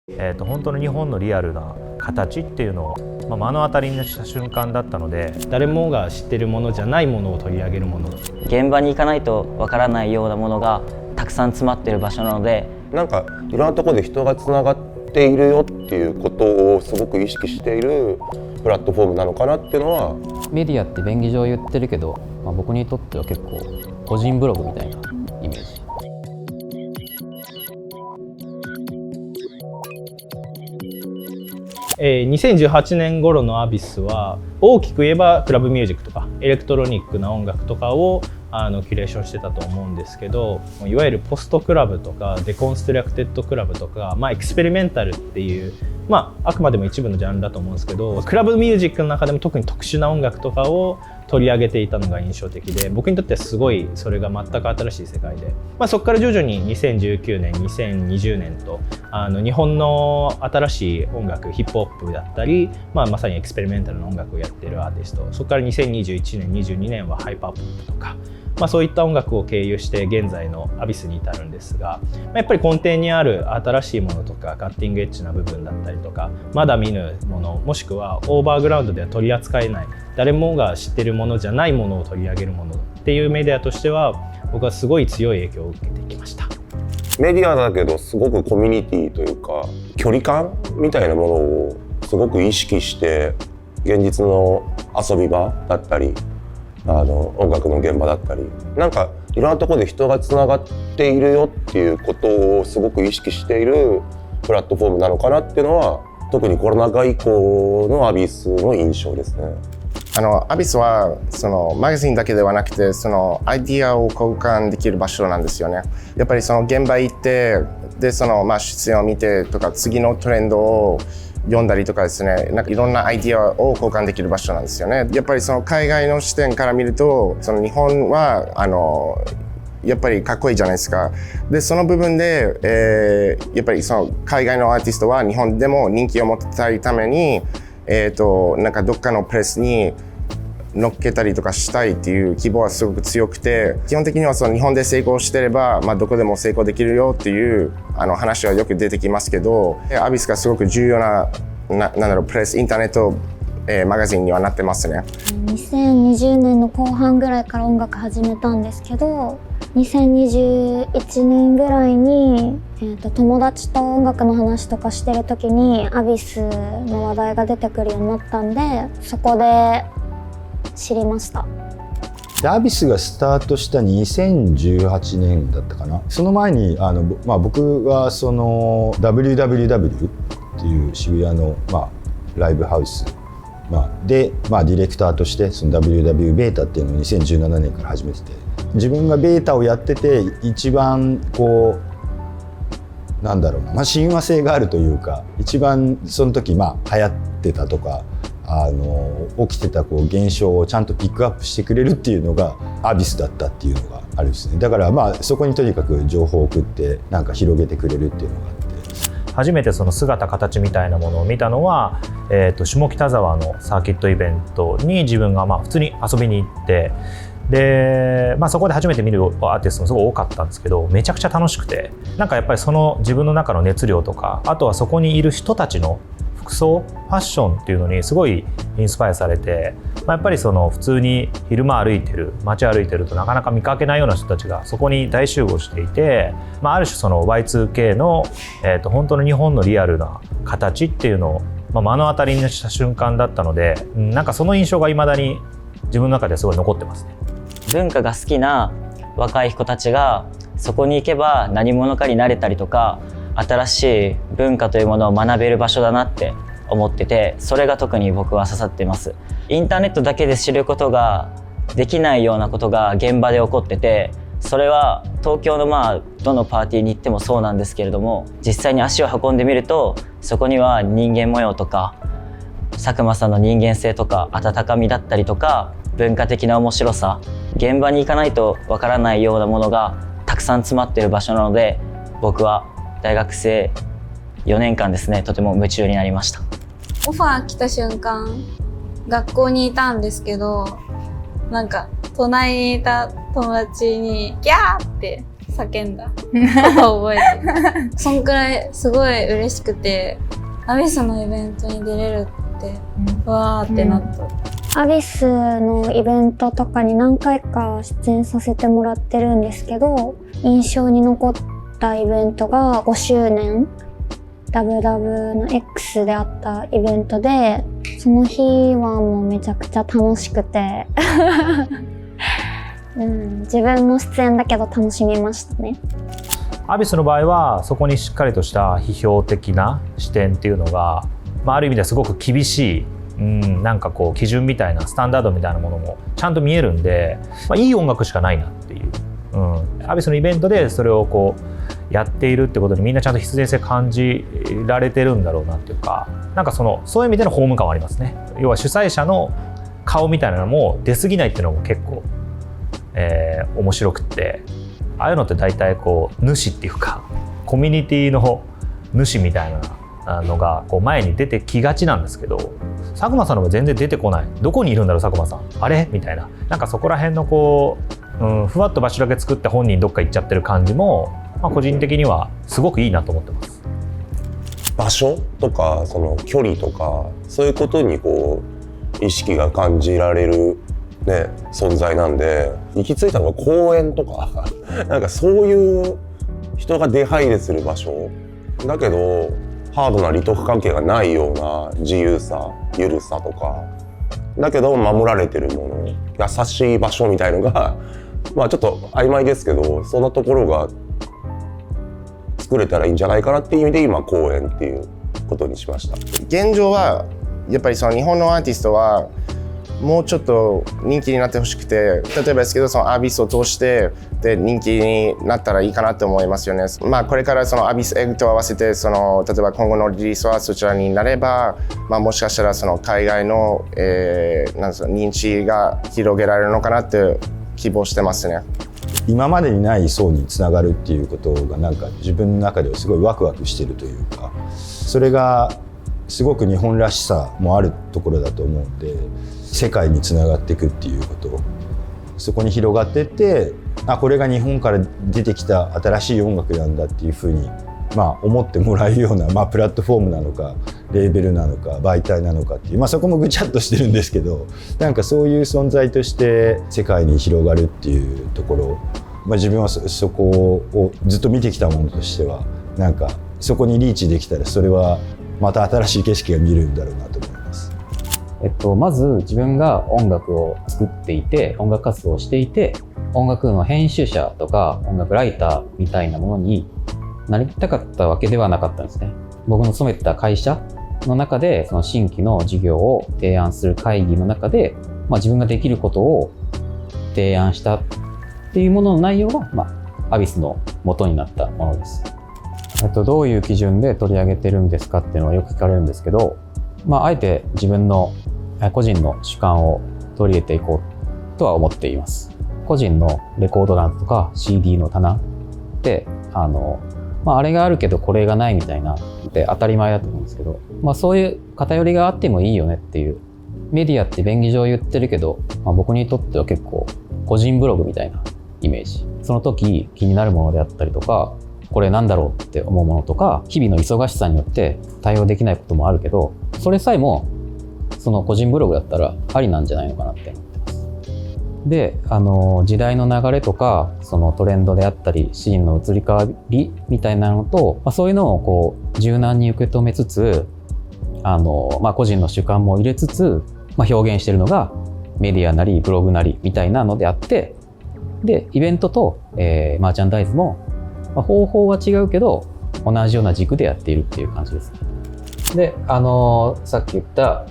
本当の日本のリアルな形っていうのを、目の当たりにした瞬間だったので、誰もが知ってるものじゃないものを取り上げるもの、現場に行かないとわからないようなものがたくさん詰まってる場所なので、なんかいろんなところで人がつながっているよっていうことをすごく意識しているプラットフォームなのかなっていうのは。メディアって便宜上言ってるけど、僕にとっては結構個人ブログみたいなイメージ。2018年頃のアビスは大きく言えばクラブミュージックとかエレクトロニックな音楽とかをキュレーションしてたと思うんですけど、いわゆるポストクラブとかデコンストラクテッドクラブとか、エクスペリメンタルっていう、あくまでも一部のジャンルだと思うんですけど、クラブミュージックの中でも特に特殊な音楽とかを取り上げていたのが印象的で、僕にとってはすごいそれが全く新しい世界で、そこから徐々に2019年2020年と日本の新しい音楽ヒップホップだったり、まさにエクスペリメンタルな音楽をやっているアーティスト、そこから2021年22年はハイパーポップとか、そういった音楽を経由して現在のアビスに至るんですが、やっぱり根底にある新しいものとかカッティングエッジな部分だったりとか、まだ見ぬもの、もしくはオーバーグラウンドでは取り扱えない、誰もが知ってるものじゃないものを取り上げるものっていうメディアとしては、僕はすごい強い影響を受けてきました。メディアだけどすごくコミュニティというか距離感みたいなものをすごく意識して現実の遊び場だったり音楽の現場だったり、なんかいろんなところで人がつながっているよっていうことをすごく意識しているプラットフォームなのかなっていうのは、特にコロナ禍以降のアビスの印象ですね。アビスはそのマガジンだけではなくて、そのアイディアを交換できる場所なんですよね。やっぱりその現場行ってでその出演を見てとか次のトレンドを読んだりとかですね、なんかいろんなアイディアを交換できる場所なんですよね。やっぱりその海外の視点から見ると、その日本はやっぱりかっこいいじゃないですか。でその部分で、やっぱりその海外のアーティストは日本でも人気を持ってたいために、なんかどっかのプレスに乗っけたりとかしたいっていう希望はすごく強くて、基本的にはその日本で成功してれば、どこでも成功できるよっていう話はよく出てきますけど、アビスがすごく重要なプレスインターネット、マガジンにはなってますね。2020年の後半ぐらいから音楽始めたんですけど、2021年ぐらいに、友達と音楽の話とかしてる時にアビスの話題が出てくるようになったんで、そこで知りました。アビスがスタートした2018年だったかな。その前に僕はその WWW っていう渋谷のライブハウスでディレクターとしてその WW ベータっていうのを2017年から始めてて、自分がベータをやってて一番こうなんだろうな、親和性があるというか、一番その時流行ってたとか起きてた現象をちゃんとピックアップしてくれるっていうのがアビスだったっていうのがあるんですね。だからそこにとにかく情報を送ってなんか広げてくれるっていうのがあって、初めてその姿形みたいなものを見たのは、下北沢のサーキットイベントに自分が普通に遊びに行って、で、そこで初めて見るアーティストもすごい多かったんですけど、めちゃくちゃ楽しくて、なんかやっぱりその自分の中の熱量とか、あとはそこにいる人たちの服装、ファッションっていうのにすごいインスパイアされて、やっぱりその普通に昼間歩いてる、街歩いてるとなかなか見かけないような人たちがそこに大集合していて、ある種その Y2K の、本当の日本のリアルな形っていうのを、目の当たりにした瞬間だったので、なんかその印象がいまだに自分の中ですごい残ってますね。文化が好きな若い子たちがそこに行けば何者かになれたりとか、新しい文化というものを学べる場所だなって思ってて、それが特に僕は刺さっています。インターネットだけで知ることができないようなことが現場で起こってて、それは東京のどのパーティーに行ってもそうなんですけれども、実際に足を運んでみるとそこには人間模様とか佐久間さんの人間性とか温かみだったりとか文化的な面白さ、現場に行かないとわからないようなものがたくさん詰まっている場所なので、僕は大学生4年間ですね、とても夢中になりました。オファー来た瞬間、学校にいたんですけど、なんか隣にいた友達にギャーって叫んだことを覚えてる。そんくらいすごい嬉しくて、アビスのイベントに出れるって、わーってなった。アビスのイベントとかに何回か出演させてもらってるんですけど、印象に残ったイベントが5周年ダブダブの X であったイベントで、その日はもうめちゃくちゃ楽しくて自分の出演だけど楽しみましたね。アビスの場合はそこにしっかりとした批評的な視点っていうのが、ある意味ではすごく厳しい、なんかこう基準みたいなスタンダードみたいなものもちゃんと見えるんで、いい音楽しかないなっていう、アビスのイベントでそれをこうやっているってことにみんなちゃんと必然性感じられてるんだろうなっていうか、なんかそういう意味でのホーム感はありますね。要は主催者の顔みたいなのも出過ぎないっていうのも結構、面白くって、ああいうのって大体こう主っていうかコミュニティの主みたいなのがこう前に出てきがちなんですけど、佐久間さんの方が全然出てこない。どこにいるんだろう佐久間さん、あれみたいな、なんかそこら辺のこう、ふわっと場所だけ作って本人どっか行っちゃってる感じも、個人的にはすごくいいなと思ってます。場所とかその距離とかそういうことにこう意識が感じられる、ね、存在なんで、行き着いたのが公園とかなんかそういう人が出入りする場所だけど、ハードな利得関係がないような自由さ、ゆるさとかだけど守られてるもの、優しい場所みたいのがちょっと曖昧ですけど、そんなところが作れたらいいんじゃないかなっていう意味で今公演っていうことにしました。現状はやっぱりその日本のアーティストはもうちょっと人気になってほしくて、例えばですけどそのアビスを通してで人気になったらいいかなと思いますよね。これからそのアビスエグと合わせてその例えば今後のリリースはそちらになれば、もしかしたらその海外の、なんですか認知が広げられるのかなって希望してますね。今までにない層につながるっていうことがなんか自分の中ではすごいワクワクしてるというか、それがすごく日本らしさもあるところだと思うんで、世界につながっていくっていうこと、そこに広がっていって、これが日本から出てきた新しい音楽なんだっていうふうに思ってもらえるような、プラットフォームなのかレーベルなのか媒体なのかっていう、そこもぐちゃっとしてるんですけど、なんかそういう存在として世界に広がるっていうところ、自分はそこをずっと見てきたものとしては、なんかそこにリーチできたらそれはまた新しい景色が見れるんだろうなと思います。まず自分が音楽を作っていて、音楽活動をしていて、音楽の編集者とか音楽ライターみたいなものになりたかったわけではなかったんですね。僕の勤めてた会社の中で、その新規の事業を提案する会議の中で、自分ができることを提案したっていうものの内容が、アビスの元になったものです。どういう基準で取り上げてるんですかっていうのはよく聞かれるんですけど、あえて自分の個人の主観を取り入れていこうとは思っています。個人のレコード欄とか CD の棚ってあれがあるけどこれがないみたいなって当たり前だと思うんですけど、そういう偏りがあってもいいよねっていう、メディアって便宜上言ってるけど、僕にとっては結構個人ブログみたいなイメージ。その時気になるものであったりとか、これなんだろうって思うものとか、日々の忙しさによって対応できないこともあるけど、それさえもその個人ブログだったらありなんじゃないのかなって思ってます。で、時代の流れとか、そのトレンドであったり、シーンの移り変わりみたいなのと、そういうのをこう柔軟に受け止めつつ、個人の主観も入れつつ、表現しているのがメディアなりブログなりみたいなのであって、でイベントと、マーチャンダイズも、方法は違うけど同じような軸でやっているっていう感じですね。で、さっき言った、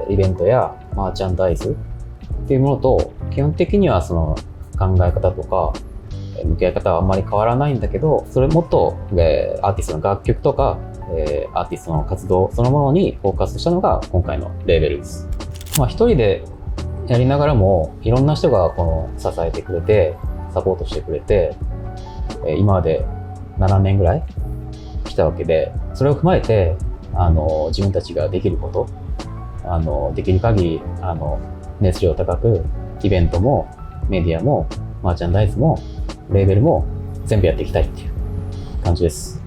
イベントやマーチャンダイズっていうものと基本的にはその考え方とか向き合い方はあんまり変わらないんだけど、それもっと、アーティストの楽曲とか、アーティストの活動そのものにフォーカスしたのが今回のレーベルです。一人でやりながらもいろんな人がこの支えてくれてサポートしてくれて、今まで7年ぐらい来たわけで、それを踏まえて自分たちができること、できる限り熱量高くイベントもメディアもマーチャンダイズもレーベルも全部やっていきたいっていう感じです。